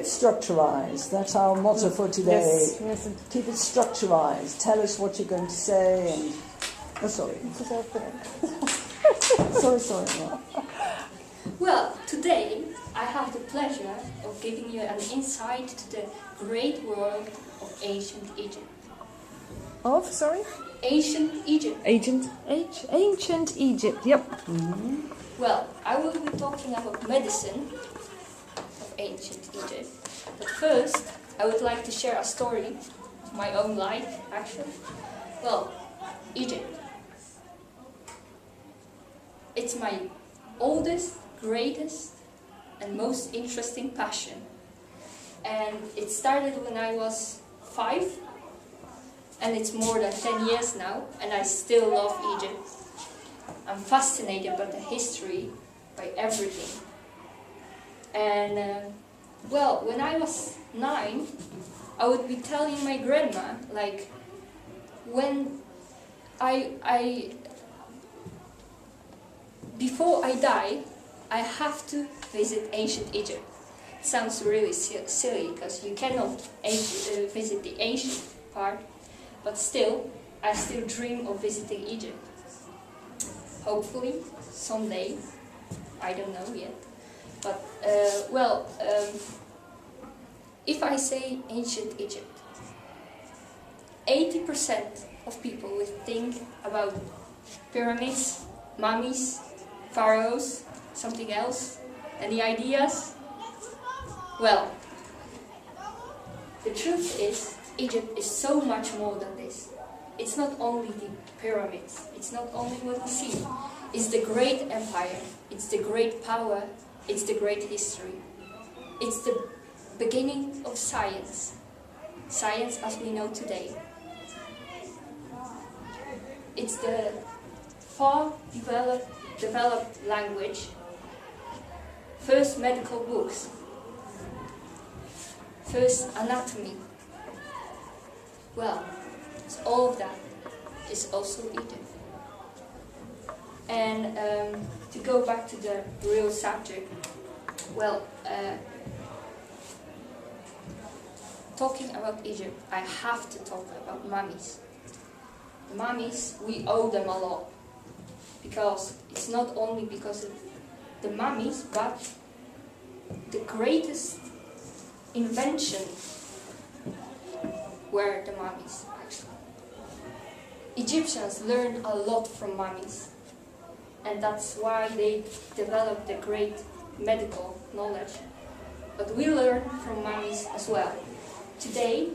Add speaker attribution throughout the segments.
Speaker 1: it structurized. That's our motto for today.
Speaker 2: Yes, yes.
Speaker 1: Keep it structurized. Tell us what you're going to say. And sorry. sorry. No.
Speaker 3: Well, today I have the pleasure of giving you an insight to the great world of ancient Egypt.
Speaker 2: Of, sorry?
Speaker 3: Ancient Egypt.
Speaker 2: Ancient Egypt, yep.
Speaker 1: Mm-hmm.
Speaker 3: Well, I will be talking about medicine of ancient Egypt. But first, I would like to share a story of my own life, actually. Well, Egypt. It's my oldest, greatest, and most interesting passion. And it started when I was 5, and it's more than 10 years now, and I still love Egypt. I'm fascinated by the history, by everything. And, well, when I was 9, I would be telling my grandma, like, when before I die, I have to visit ancient Egypt. It sounds really silly, because you cannot visit the ancient part, but still, I still dream of visiting Egypt. Hopefully, someday, I don't know yet. But, if I say ancient Egypt, 80% of people will think about pyramids, mummies, pharaohs, something else. Any ideas? Well, the truth is, Egypt is so much more than this. It's not only the pyramids, it's not only what we see. It's the great empire, it's the great power, it's the great history. It's the beginning of science. Science as we know today. It's the far developed language. First medical books. First anatomy. Well, all of that is also Egypt. And to go back to the real subject, well, talking about Egypt, I have to talk about mummies. The mummies, we owe them a lot. Because it's not only because of the mummies, but the greatest invention were the mummies, actually. Egyptians learned a lot from mummies, and that's why they developed the great medical knowledge. But we learn from mummies as well. Today,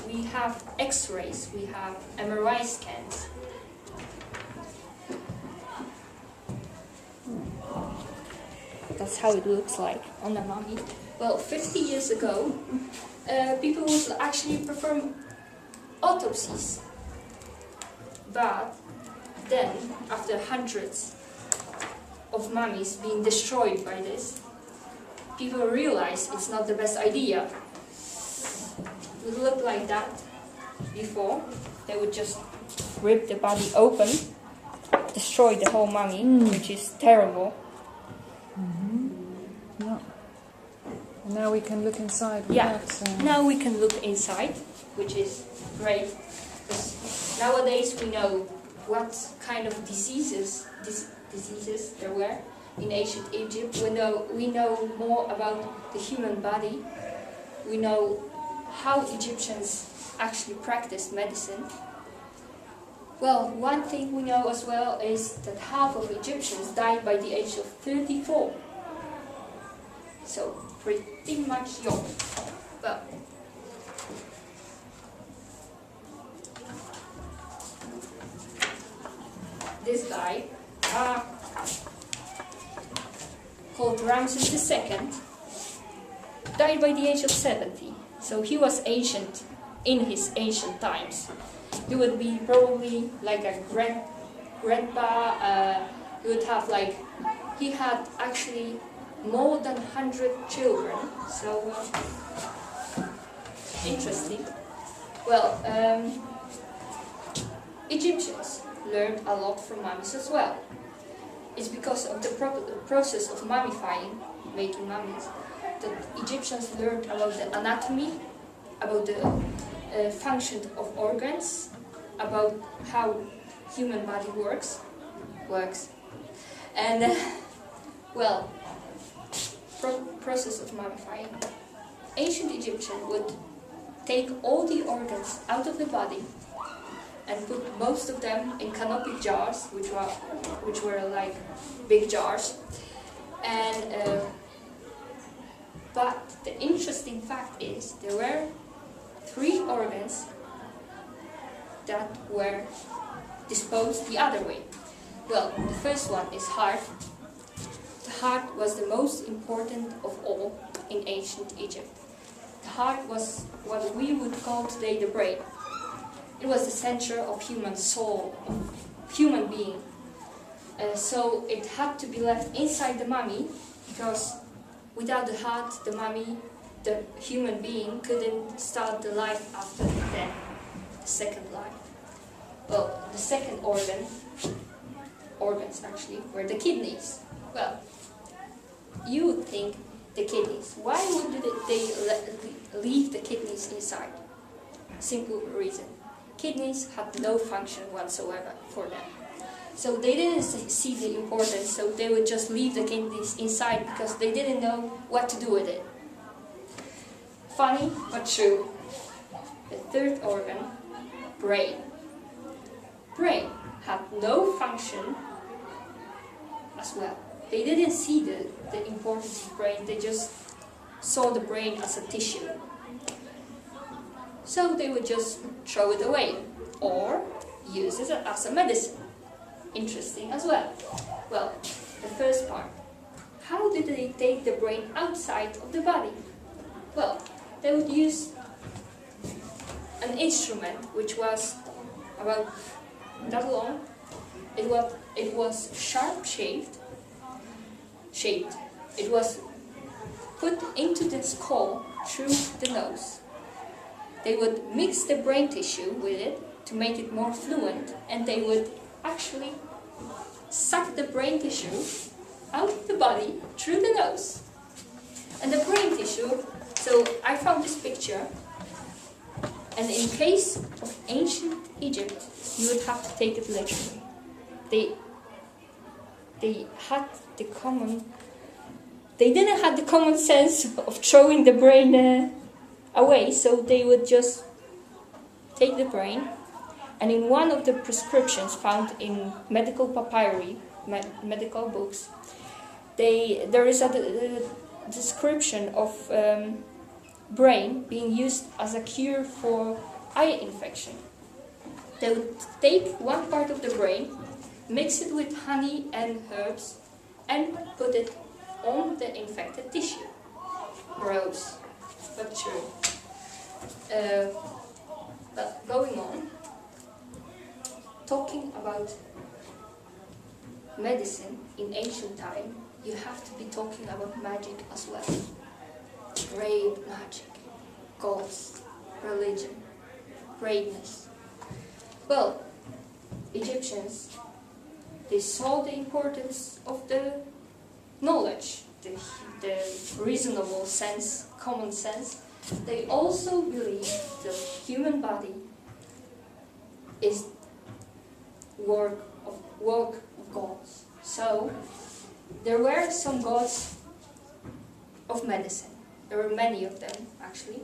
Speaker 3: we have X-rays, we have MRI scans. That's how it looks like on a mummy. Well, 50 years ago, people would actually perform autopsies. But then, after hundreds of mummies being destroyed by this, people realize it's not the best idea. It would look like that before. They would just rip the body open, destroy the whole mummy, which is terrible.
Speaker 2: Yeah. Now we can look inside.
Speaker 3: Yeah, now we can look inside, which is great. Because nowadays we know what kind of diseases there were in ancient Egypt. We know more about the human body. We know how Egyptians actually practiced medicine. Well, one thing we know as well is that half of Egyptians died by the age of 34. So, pretty much young. Well, this guy, called Ramses II, died by the age of 70. So he was ancient in his ancient times. He would be probably like a grandpa. He would have he had actually more than 100 children. So interesting. Well, Egyptians learned a lot from mummies as well. it's because of the process of mummifying, making mummies, that Egyptians learned about the anatomy, about the function of organs, about how human body works, and well, process of mummifying. Ancient Egyptians would take all the organs out of the body and put most of them in canopic jars, which were like big jars. And but the interesting fact is there were 3 organs that were disposed the other way. Well, the first one is heart. The heart was the most important of all in ancient Egypt. The heart was what we would call today the brain. It was the center of human soul, of human being. So it had to be left inside the mummy, because without the heart, the mummy, the human being, couldn't start the life after death, the second life. Well, the second organs actually, were the kidneys. Well, you would think the kidneys. Why would they leave the kidneys inside? Simple reason. Kidneys had no function whatsoever for them. So they didn't see the importance, so they would just leave the kidneys inside because they didn't know what to do with it. Funny, but true. The third organ, brain. Brain had no function as well. They didn't see the importance of brain, they just saw the brain as a tissue. So they would just throw it away or use it as a medicine. Interesting as well. Well, the first part. How did they take the brain outside of the body? Well, they would use an instrument which was about that long. It was sharp shaped. It was put into the skull through the nose. They would mix the brain tissue with it to make it more fluent, and they would actually suck the brain tissue out of the body through the nose. And the brain tissue, so I found this picture, and in case of ancient Egypt, you would have to take it literally. They didn't have the common sense of throwing the brain away, so they would just take the brain, and in one of the prescriptions found in medical papyri, medical books, there is a description of brain being used as a cure for eye infection. They would take one part of the brain, mix it with honey and herbs, and put it on the infected tissue. Gross, but true. But going on, talking about medicine in ancient time, you have to be talking about magic as well. Great magic, gods, religion, greatness. Well, Egyptians, they saw the importance of the knowledge, the reasonable sense, common sense. They also believed the human body is work of gods. So there were some gods of medicine. There were many of them actually,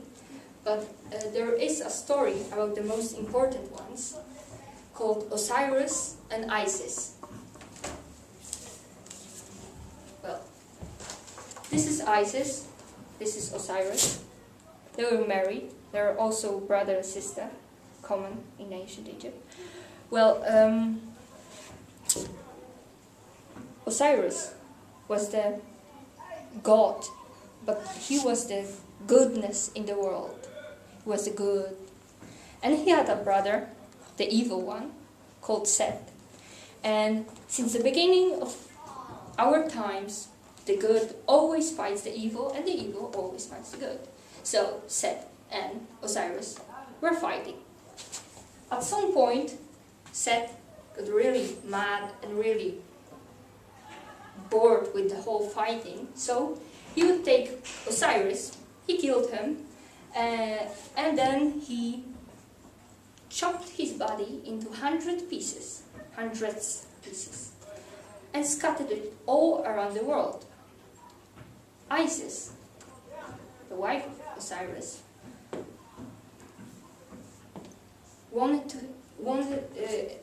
Speaker 3: but there is a story about the most important ones called Osiris and Isis. Well, this is Isis, this is Osiris. They were married. They were also brother and sister, common in ancient Egypt. Well, Osiris was the god, but he was the goodness in the world. He was the good. And he had a brother, the evil one, called Seth. And since the beginning of our times, the good always fights the evil, and the evil always fights the good. So Seth and Osiris were fighting. At some point, Seth got really mad and really bored with the whole fighting, so he would take Osiris, he killed him, and then he chopped his body into hundreds pieces, and scattered it all around the world. Isis, the wife of Osiris,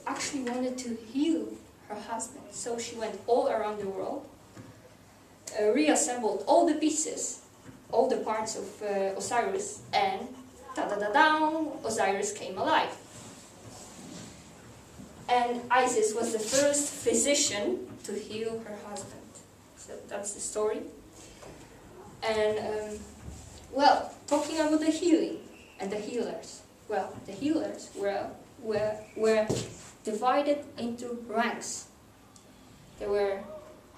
Speaker 3: actually wanted to heal her husband, so she went all around the world, reassembled all the pieces, all the parts of Osiris, and ta-da-da-da, Osiris came alive. And Isis was the first physician to heal her husband. So that's the story. And, well, talking about the healing and the healers. Well, the healers were divided into ranks. There were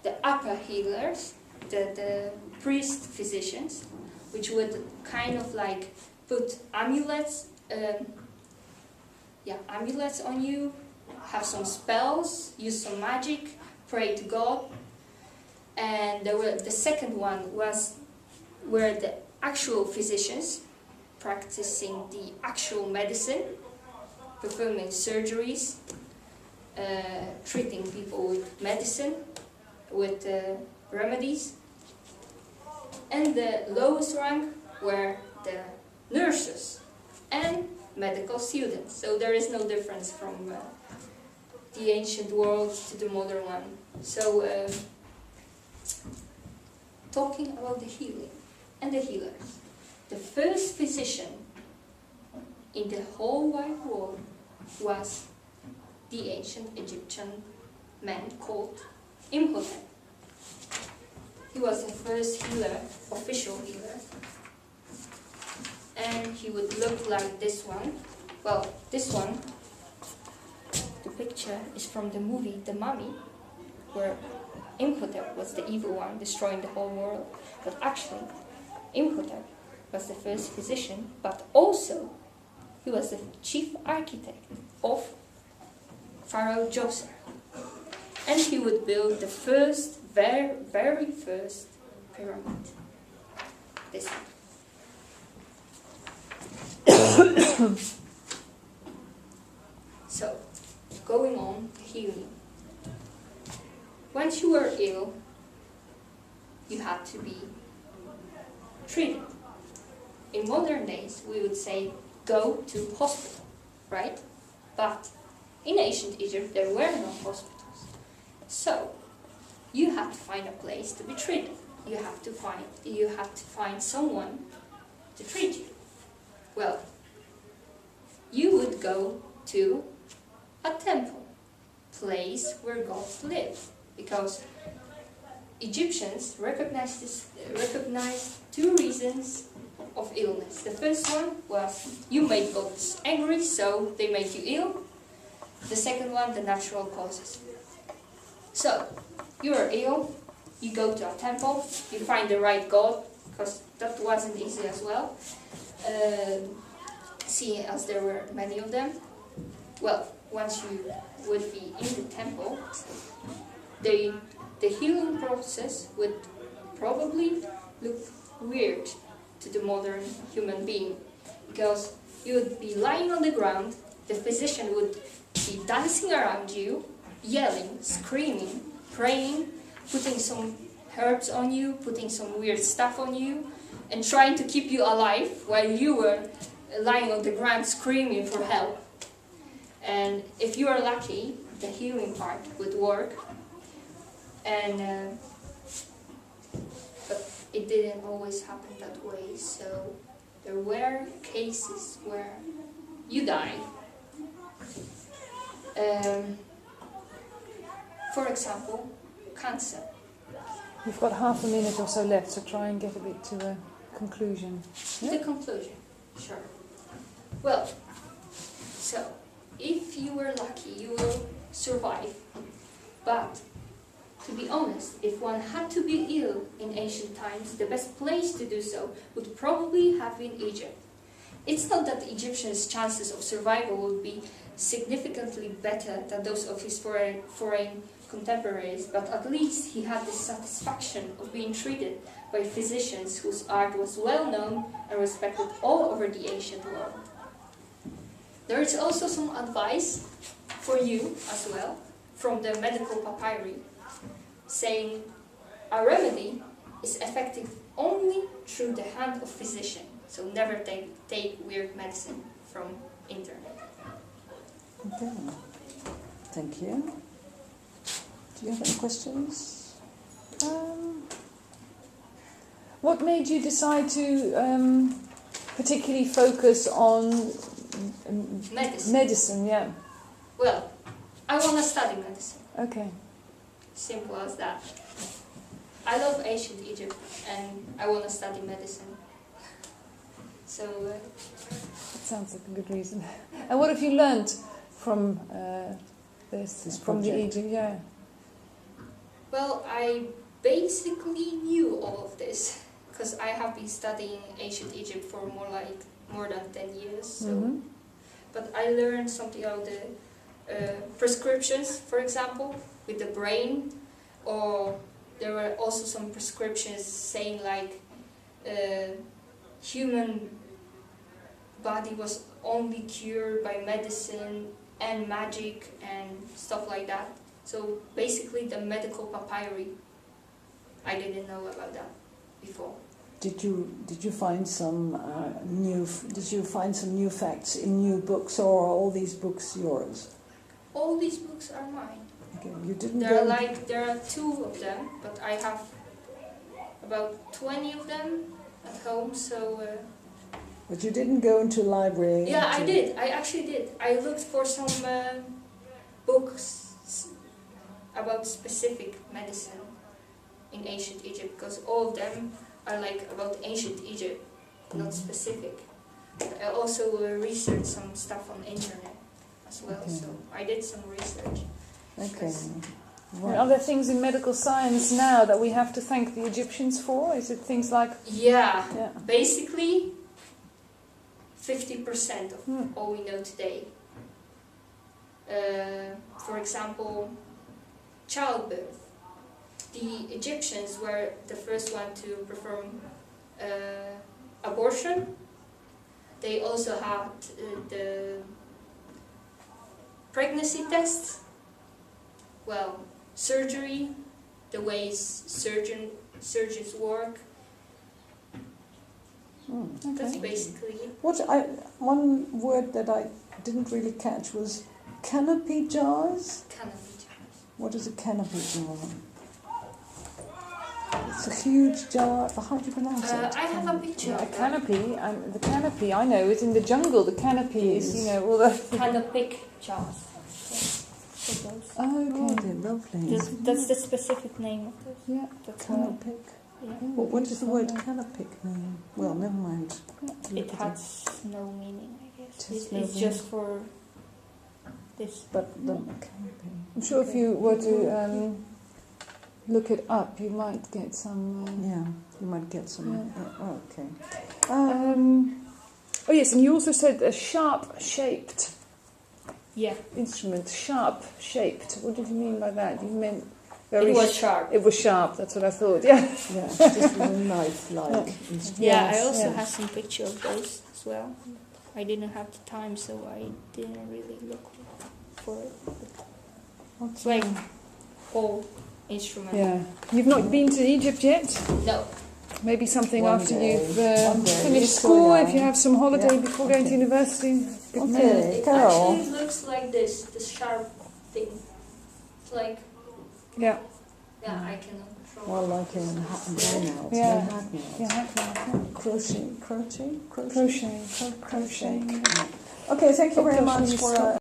Speaker 3: the upper healers, the priest physicians, which would kind of like put amulets, amulets on you, have some spells, use some magic, pray to God. And the second one were the actual physicians, practicing the actual medicine, performing surgeries, treating people with medicine, with remedies. And the lowest rank were the nurses and medical students. So there is no difference from the ancient world to the modern one. So talking about the healing and the healers. The first physician in the whole wide world was the ancient Egyptian man called Imhotep. He was the first healer, official healer. And he would look like this one. Well, this one, the picture is from the movie The Mummy, where Imhotep was the evil one, destroying the whole world. But actually, Imhotep was the first physician, but also he was the chief architect of Pharaoh Djoser. And he would build the first, very first pyramid. This one. So, going on, healing. Once you were ill, you had to be treated. In modern days, we would say, go to hospital, right? But in ancient Egypt, there were no hospitals. So, you had to find a place to be treated. You had to find someone to treat you. Well, you would go to a temple, place where gods live, because Egyptians recognized two reasons of illness. The first one was you made gods angry, so they made you ill. The second one, the natural causes. So, you are ill, you go to a temple, you find the right god, because that wasn't easy as well, seeing as there were many of them. Well, once you would be in the temple, the healing process would probably look weird to the modern human being, because you would be lying on the ground, the physician would be dancing around you, yelling, screaming, praying, putting some herbs on you, putting some weird stuff on you, and trying to keep you alive while you were lying on the ground screaming for help. And if you are lucky, the healing part would work. And but it didn't always happen that way, so there were cases where you died. For example, cancer.
Speaker 2: We've got half a minute or so left, so try and get a bit to a conclusion.
Speaker 3: The conclusion, sure. Well, so if you were lucky, you will survive. But to be honest, if one had to be ill in ancient times, the best place to do so would probably have been Egypt. It's not that the Egyptian's chances of survival would be significantly better than those of his foreign contemporaries, but at least he had the satisfaction of being treated by physicians whose art was well known and respected all over the ancient world. There is also some advice for you as well from the medical papyri, saying a remedy is effective only through the hand of physician, so never take weird medicine from internet.
Speaker 1: Okay. Thank you. Do you have any questions?
Speaker 2: What made you decide to particularly focus on medicine? Yeah.
Speaker 3: Well, I want to study medicine.
Speaker 2: Okay.
Speaker 3: Simple as that. I love ancient Egypt and I want to study medicine. So.
Speaker 2: That sounds like a good reason. And what have you learned from this from the
Speaker 1: project?
Speaker 2: Egypt? Yeah.
Speaker 3: Well, I basically knew all of this because I have been studying ancient Egypt for more than 10 years. So.
Speaker 2: Mm-hmm.
Speaker 3: But I learned something about the prescriptions, for example, with the brain, or there were also some prescriptions saying like human body was only cured by medicine and magic and stuff like that. So basically the medical papyri, I didn't know about that before.
Speaker 1: Did you find some new facts in new books, or are all these books yours?
Speaker 3: All these books are mine.
Speaker 1: Okay, you didn't
Speaker 3: There are 2 of them, but I have about 20 of them at home, so...
Speaker 1: But you didn't go into a library?
Speaker 3: Yeah, I did. I actually did. I looked for some books about specific medicine in ancient Egypt, because all of them are like about ancient Egypt, not specific. But I also researched some stuff on the internet as well,
Speaker 1: Okay.
Speaker 3: so I did some research.
Speaker 1: Okay.
Speaker 2: And are there things in medical science now that we have to thank the Egyptians for? Is it things like...
Speaker 3: Yeah,
Speaker 2: Yeah.
Speaker 3: basically 50% of all we know today. For example, childbirth. The Egyptians were the first one to perform abortion. They also had the pregnancy tests. Well, surgery, the ways surgeons work. That's basically it.
Speaker 1: One word that I didn't really catch was canopy jars.
Speaker 3: Canopy jars.
Speaker 1: What is a canopy jar? It's a huge jar. How do you pronounce it?
Speaker 3: I have a picture
Speaker 2: Yeah, a
Speaker 3: of that.
Speaker 2: canopy. The canopy, I know, is in the jungle. The canopy is, you know, all the...
Speaker 3: Canopic jars. For those.
Speaker 1: Oh, okay, lovely.
Speaker 3: That's the specific name of this.
Speaker 2: Yeah.
Speaker 3: That's
Speaker 1: Canopic.
Speaker 3: yeah.
Speaker 1: What does the word canopic mean? Well, never mind.
Speaker 3: It has no meaning, I guess.
Speaker 1: Just
Speaker 3: It's
Speaker 1: no
Speaker 3: just for this.
Speaker 1: But the canopy.
Speaker 2: I'm sure if you were to look it up, you might get some...
Speaker 1: Yeah, you might get some.
Speaker 2: Yeah.
Speaker 1: Okay.
Speaker 2: oh yes, and you also said a sharp-shaped
Speaker 3: Yeah.
Speaker 2: instrument. Sharp-shaped. What did you mean by that? You meant...
Speaker 3: It was sharp.
Speaker 2: It was sharp, that's what I thought, yeah.
Speaker 1: Yeah, just with a knife-like instrument.
Speaker 3: Yeah, I
Speaker 2: Yes,
Speaker 3: also
Speaker 2: yes.
Speaker 3: have some picture of those as well. I didn't have the time, so I didn't really look for it. It's like whole instrument.
Speaker 2: Yeah. You've not been to Egypt yet?
Speaker 3: No.
Speaker 2: Maybe something
Speaker 1: One
Speaker 2: after
Speaker 1: day.
Speaker 2: you've
Speaker 1: One day.
Speaker 2: finished
Speaker 1: Yes,
Speaker 2: school,
Speaker 1: going
Speaker 2: if you
Speaker 1: on.
Speaker 2: have some holiday
Speaker 1: Yeah.
Speaker 2: before going to
Speaker 1: Okay.
Speaker 2: university. Good man.
Speaker 1: Okay,
Speaker 3: It
Speaker 1: Carol.
Speaker 3: actually looks like this sharp thing. It's like,
Speaker 2: Yeah.
Speaker 3: yeah, I cannot control.
Speaker 1: Well, like in hangnails.
Speaker 2: Yeah.
Speaker 1: No hangnails.
Speaker 2: Yeah, hacknails,
Speaker 1: Crochet.
Speaker 2: yeah. Crochet.
Speaker 1: Okay, thank you very
Speaker 2: Stop
Speaker 1: much
Speaker 2: touching
Speaker 1: for...
Speaker 2: your